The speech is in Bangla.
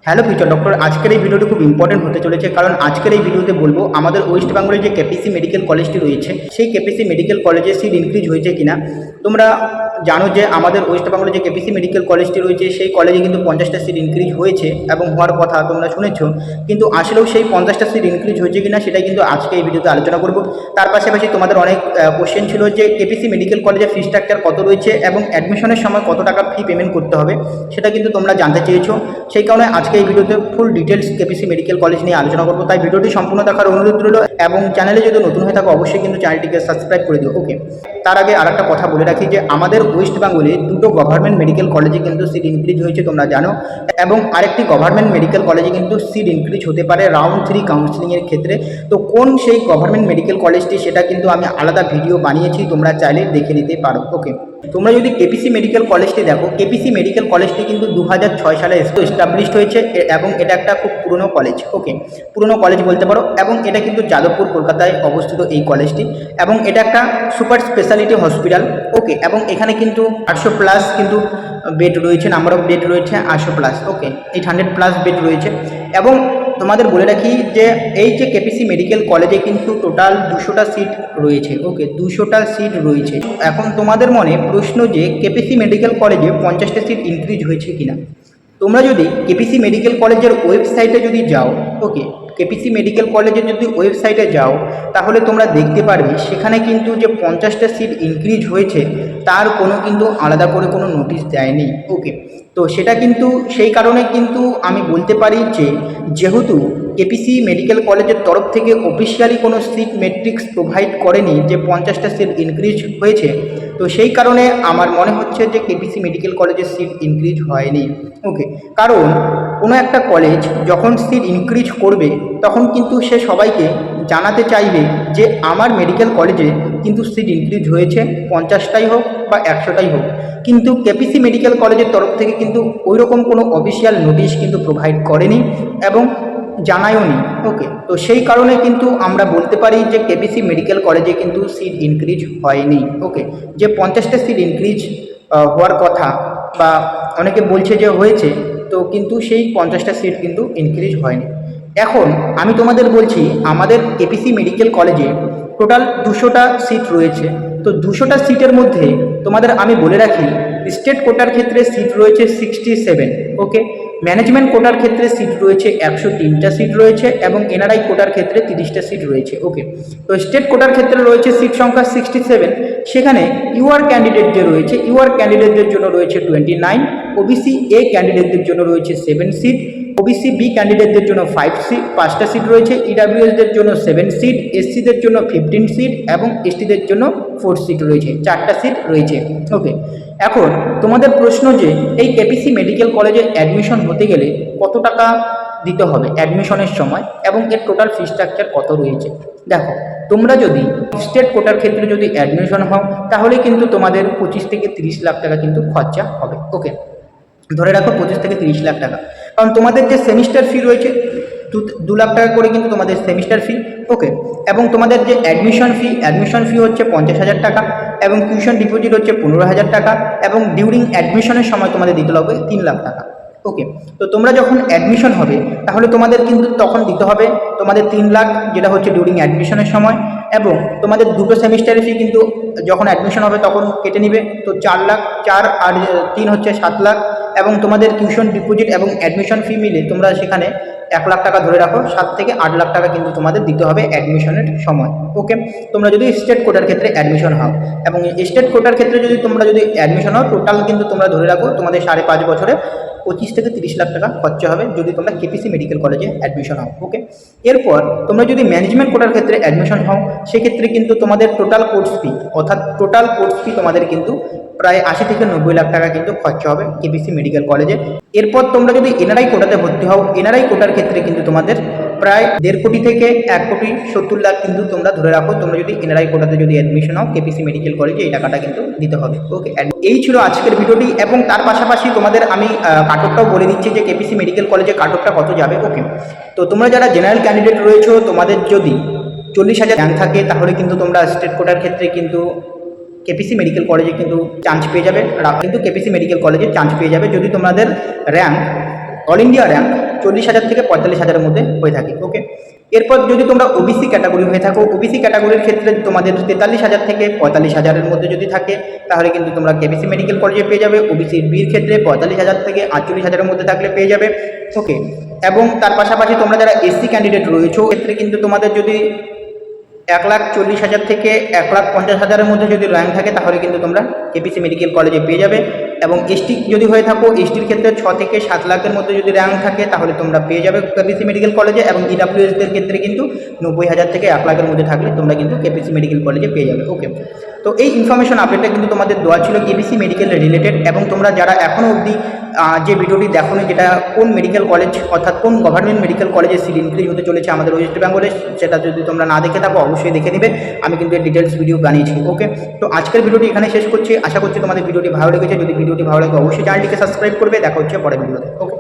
হ্যালো ফিউচার ডক্টর, আজকের এই ভিডিওটি খুব ইম্পর্টেন্ট হতে চলেছে, কারণ আজকের এই ভিডিওতে বলবো আমাদের ওয়েস্ট বেঙ্গলের যে কেপিসি মেডিকেল কলেজটি রয়েছে সেই কেপিসি মেডিকেল কলেজে সিট ইনক্রিজ হয়েছে কিনা। তোমরা জানো যে আমাদের ওয়েস্ট বেঙ্গলের যে কেপিসি মেডিকেল কলেজটি রয়েছে সেই কলেজে কিন্তু 50টা সিট ইনক্রিজ হয়েছে এবং হওয়ার কথা তোমরা শুনেছো, কিন্তু আসলেও সেই 50টা সিট ইনক্রিজ হয়েছে কিনা সেটাই কিন্তু আজকে এই ভিডিওতে আলোচনা করব। তার পাশাপাশি তোমাদের অনেক কোশ্চেন ছিল যে কেপিসি মেডিকেল কলেজের ফি স্ট্রাকচার কত রয়েছে এবং অ্যাডমিশনের সময় কত টাকা ফি পেমেন্ট করতে হবে সেটা কিন্তু তোমরা জানতে চেয়েছো। সেই কারণে আজকে এই ভিডিওতে full details KPC medical college নিয়ে আলোচনা করবো, তাই ভিডিওটি সম্পূর্ণ দেখার অনুরোধ রইল এবং চ্যানেলে যদি নতুন হয়ে থাকো অবশ্যই কিন্তু চ্যানেলটিকে সাবস্ক্রাইব করে দিও। ওকে, তার আগে আর একটা কথা বলে রাখি যে আমাদের ওয়েস্ট বেঙ্গলে দুটো গভর্নমেন্ট মেডিকেল কলেজে কিন্তু সিট ইনক্রিজ হয়েছে তোমরা জানো, এবং আরেকটি গভর্নমেন্ট মেডিকেল কলেজে কিন্তু সিট ইনক্রিজ হতে পারে রাউন্ড 3 কাউন্সিলিংয়ের ক্ষেত্রে। তো কোন সেই গভর্নমেন্ট মেডিকেল কলেজটি সেটা কিন্তু আমি আলাদা ভিডিও বানিয়েছি, তোমরা চাইলে দেখে নিতে পারো। ওকে, তোমরা যদি কেপিসি মেডিকেল কলেজটি দেখো, কেপিসি মেডিকেল কলেজটি কিন্তু 2006 সালে এস্টাবলিশড হয়েছে এবং এটা একটা খুব পুরনো কলেজ। ওকে, পুরনো কলেজ বলতে পারো, এবং এটা কিন্তু যাদবপুর কলকাতায় অবস্থিত এই কলেজটি, এবং এটা একটা সুপার স্পেশালিটি হসপিটাল। ওকে, এবং এখানে কিন্তু 800+ কিন্তু বেড রয়েছে, নাম্বার অফ বেড রয়েছে 800+। ওকে, 800+ বেড রয়েছে। এবং তোমাদের বলে রাখি যে এই যে কেপিসি মেডিকেল কলেজে কিন্তু টোটাল 200টা সিট রয়েছে। ওকে, 200টা সিট রয়েছে। এখন তোমাদের মনে প্রশ্ন যে কেপিসি মেডিকেল কলেজে 50টা সিট ইনক্রিজ হয়েছে কিনা। তোমরা যদি কেপিসি মেডিকেল কলেজের ওয়েবসাইটে যদি যাও, ওকে, কেপিসি মেডিকেল কলেজের যদি ওয়েবসাইটে যাও তাহলে তোমরা দেখতে পারবে সেখানে কিন্তু যে 50টা সিট ইনক্রিজ হয়েছে তার কোনো কিন্তু আলাদা করে কোনো নোটিশ দেয়নি। ওকে, তো সেটা কিন্তু সেই কারণে কিন্তু আমি বলতে পারি যে যেহেতু কেপিসি মেডিকেল কলেজের তরফ থেকে অফিসিয়ালি কোনো সিট মেট্রিক্স প্রোভাইড করেনি যে 50টা সিট ইনক্রিজ হয়েছে, তো সেই কারণে আমার মনে হচ্ছে যে কেপিসি মেডিকেল কলেজের সিট ইনক্রিজ হয়নি। ওকে, কারণ কোনো একটা কলেজ যখন সিট ইনক্রিজ করবে তখন কিন্তু সে সবাইকে জানাতে চাইবে যে আমার মেডিকেল কলেজে কিন্তু সিট ইনক্রিজ হয়েছে, 50টাই হোক বা 100টাই হোক। কিন্তু কেপিসি মেডিকেল কলেজের তরফ থেকে কিন্তু ওইরকম কোনো অফিসিয়াল নোটিশ কিন্তু প্রোভাইড করেনি এবং জানায়ও নি। ওকে, তো সেই কারণে কিন্তু আমরা বলতে পারি যে কেপিসি মেডিকেল কলেজে কিন্তু সিট ইনক্রিজ হয়নি। ওকে, যে 50টা সিট ইনক্রিজ হওয়ার কথা বা অনেকে বলছে যে হয়েছে, তো কিন্তু সেই 50টা সিট কিন্তু ইনক্রিজ হয়নি। এখন আমি তোমাদের বলছি আমাদের কেপিসি মেডিকেল কলেজে টোটাল 200টা সিট রয়েছে। তো 200টা সিটের মধ্যে তোমাদের আমি বলে রাখি স্টেট কোটার ক্ষেত্রে সিট রয়েছে 67। ওকে, ম্যানেজমেন্ট কোটার ক্ষেত্রে সিট রয়েছে 103টা সিট রয়েছে এবং এনআরআই কোটার ক্ষেত্রে 30টা সিট রয়েছে। ওকে, তো স্টেট কোটার ক্ষেত্রে রয়েছে সিট সংখ্যা 67। সেখানে ইউআর ক্যান্ডিডেট যে রয়েছে, ইউআর ক্যান্ডিডেটদের জন্য রয়েছে 29, ওবিসি এ ক্যান্ডিডেটদের জন্য রয়েছে 7 সিট, ওবিসি বি ক্যান্ডিডেটদের জন্য 5টা সিট রয়েছে, ইডাব্লিউএসদের জন্য 7 সিট, এসসিদের জন্য 15 সিট এবং এসটিদের জন্য 4 সিট রয়েছে, 4টা সিট রয়েছে। ওকে, এখন তোমাদের প্রশ্ন যে এই কেপিসি মেডিকেল কলেজে অ্যাডমিশন হতে গেলে কত টাকা দিতে হবে অ্যাডমিশনের সময় এবং এর টোটাল ফি স্ট্রাকচার কত রয়েছে। দেখো, তোমরা যদি স্টেট কোটার ক্ষেত্রে যদি অ্যাডমিশন হও তাহলে কিন্তু তোমাদের 25 থেকে 30 লাখ টাকা কিন্তু খরচা হবে। ওকে, ধরে রাখো 25 থেকে 30 লাখ টাকা, কারণ তোমাদের যে সেমিস্টার ফি রয়েছে 2 লাখ টাকা করে কিন্তু তোমাদের সেমিস্টার ফি। ওকে, এবং তোমাদের যে অ্যাডমিশন ফি হচ্ছে 50,000 টাকা এবং টিউশন ডিপোজিট হচ্ছে 15,000 টাকা এবং ডিউরিং অ্যাডমিশনের সময় তোমাদের দিতে হবে 3 লাখ টাকা। ওকে, তো তোমরা যখন অ্যাডমিশন হবে তাহলে তোমাদের কিন্তু তখন দিতে হবে তোমাদের 3 লাখ, যেটা হচ্ছে ডিউরিং অ্যাডমিশনের সময়, এবং তোমাদের দুটো সেমিস্টারের ফি কিন্তু যখন অ্যাডমিশন হবে তখন কেটে নিবে। তো 4 লাখ, 4 আর 3 হচ্ছে 7 লাখ, এবং তোমাদের টিউশন ডিপোজিট এবং অ্যাডমিশন ফি মিলে তোমরা সেখানে 1 লাখ টাকা ধরে রাখো, 7 থেকে 8 লাখ টাকা কিন্তু তোমাদের দিতে হবে অ্যাডমিশনের সময়। ওকে, তোমরা যদি স্টেট কোটার ক্ষেত্রে অ্যাডমিশন হও, এবং স্টেট কোটার ক্ষেত্রে যদি তোমরা অ্যাডমিশন হও টোটাল কিন্তু তোমরা ধরে রাখো তোমাদের 5.5 বছরে 25 থেকে 30 লাখ টাকা খরচা হবে যদি তোমরা কেপিসি মেডিকেল কলেজে অ্যাডমিশন হও। ওকে, এরপর তোমরা যদি ম্যানেজমেন্ট কোটার ক্ষেত্রে অ্যাডমিশন হও সেক্ষেত্রে কিন্তু তোমাদের টোটাল কোর্স ফি, অর্থাৎ টোটাল কোর্স ফি তোমাদের কিন্তু প্রায় 80 থেকে 90 লাখ টাকা কিন্তু খরচা হবে কেপিসি মেডিকেল কলেজে। এরপর তোমরা যদি এনআরআই কোটাতে ভর্তি হও, এনআরআই কোটার ক্ষেত্রে কিন্তু তোমাদের প্রায় 1.5 কোটি থেকে 1,70 লাখ কিন্তু তোমরা ধরে রাখো তোমরা যদি এনআরআই কোটাতে যদি অ্যাডমিশন হও কেপিসি মেডিকেল কলেজে, এই টাকাটা কিন্তু দিতে হবে। ওকে, এই ছিল আজকের ভিডিওটি, এবং তার পাশাপাশি তোমাদের আমি কাটঅফটাও বলে দিচ্ছি যে কেপিসি মেডিকেল কলেজে কাটঅফটা কত যাবে। ওকে, তো তোমরা যারা জেনারেল ক্যান্ডিডেট রয়েছো তোমাদের যদি 40,000 র্যাঙ্ক থাকে তাহলে কিন্তু তোমরা স্টেট কোটার ক্ষেত্রে কিন্তু কেপিসি মেডিকেল কলেজে কিন্তু চান্স পেয়ে যাবে, কিন্তু কেপিসি মেডিকেল কলেজে চান্স পেয়ে যাবে যদি তোমাদের র্যাঙ্ক অল ইন্ডিয়া র্যাঙ্ক 40,000 থেকে 45,000-এর মধ্যে হয়ে থাকে। ওকে, এরপর যদি তোমরা ওবিসি ক্যাটাগরি হয়ে থাকো, ওবিসি ক্যাটাগরির ক্ষেত্রে তোমাদের 43,000 থেকে 45,000-এর মধ্যে যদি থাকে তাহলে কিন্তু তোমরা কেপিসি মেডিকেল কলেজে পেয়ে যাবে। ওবিসি বির ক্ষেত্রে 45,000 থেকে 48,000-এর মধ্যে থাকলে পেয়ে যাবে। ওকে, এবং তার পাশাপাশি তোমরা যারা এসসি ক্যান্ডিডেট রয়েছো ক্ষেত্রে কিন্তু তোমাদের যদি 1,40,000 থেকে 1,50,000-এর মধ্যে যদি র্যাঙ্ক থাকে তাহলে কিন্তু তোমরা কেপিসি মেডিকেল কলেজে পেয়ে যাবে। এবং এসটি যদি হয়ে থাকো, এসটির ক্ষেত্রে 6 থেকে 7 লাখের মধ্যে যদি র্যাঙ্ক থাকে তাহলে তোমরা পেয়ে যাবে কেপিসি মেডিকেল কলেজে। এবং ইডাব্লিউএসদের ক্ষেত্রে কিন্তু 90,000 থেকে 1 লাখের মধ্যে থাকলে তোমরা কিন্তু কেপিসি মেডিকেল কলেজে পেয়ে যাবে। ওকে, তো এই ইনফরমেশন আপডেটটা কিন্তু তোমাদের দেওয়া ছিল কেপিসি মেডিকেল রিলেটেড। এবং তোমরা যারা এখনও অবধি যে ভিডিওটি দেখো নি, যেটা কোন মেডিকেল কলেজ অর্থাৎ কোন গভর্নমেন্ট মেডিকেল কলেজে সিট ইনক্রিজ হতে চলেছে আমাদের ওয়েস্ট বেঙ্গলে, সেটা যদি তোমরা না দেখে থাকো অবশ্যই দেখে নিবে। আমি কিন্তু এর ডিটেলস ভিডিও বানিয়েছি। ওকে, তো আজকের ভিডিওটি এখানে শেষ করছি। আশা করছি তোমাদের ভিডিওটি ভালো লেগেছে। যদি ভিডিওটি ভালো লাগে অবশ্যই চ্যানেলটিকে সাবস্ক্রাইব করবে। দেখা হচ্ছে পরের ভিডিওতে। ওকে।